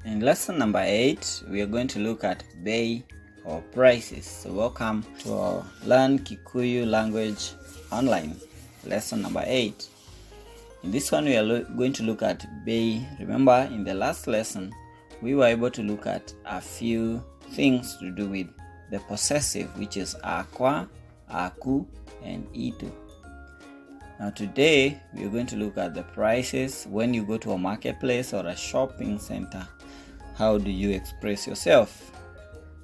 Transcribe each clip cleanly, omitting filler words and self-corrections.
In lesson number 8, we are going to look at bei or prices. So welcome to our Learn Kikuyu Language Online, lesson number 8. In this one, we are going to look at bei. Remember, in the last lesson, we were able to look at a few things to do with the possessive, which is akwa, aku, and itu. Now today, we are going to look at the prices when you go to a marketplace or a shopping center. How do you express yourself?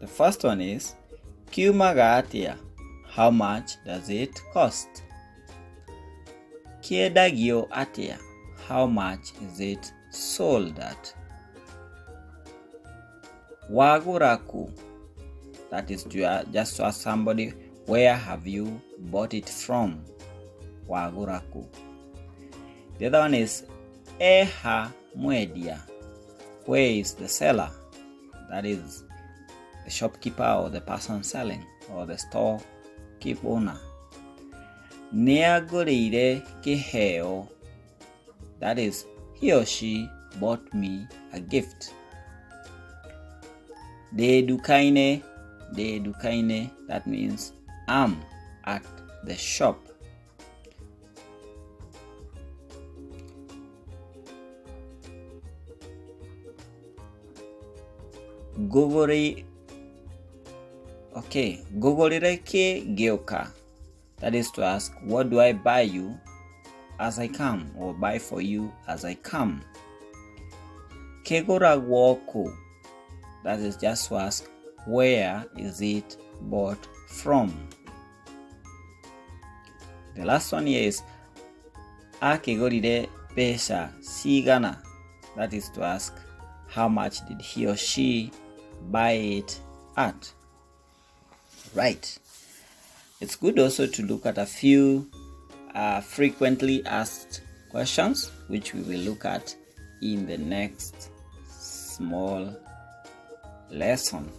The first one is kiumaga atia. How much does it cost? Kiedagio atia. How much is it sold at? Waguraku. That is just to ask somebody, where have you bought it from? Waguraku. The other one is eha mwedia. Where is the seller? That is the shopkeeper or the person selling or the store keep owner. Neagurire kiheo. That is he or she bought me a gift. De dukaine. That means I'm at the shop. Gogorire ke gyoka. That is to ask, what do I buy you as I come, or buy for you as I come? Kegora woko. That is just to ask, where is it bought from? The last one here is akegorire pesha sigana. That is to ask, how much did he or she buy it at? Right. It's good also to look at a few frequently asked questions, which we will look at in the next small lesson.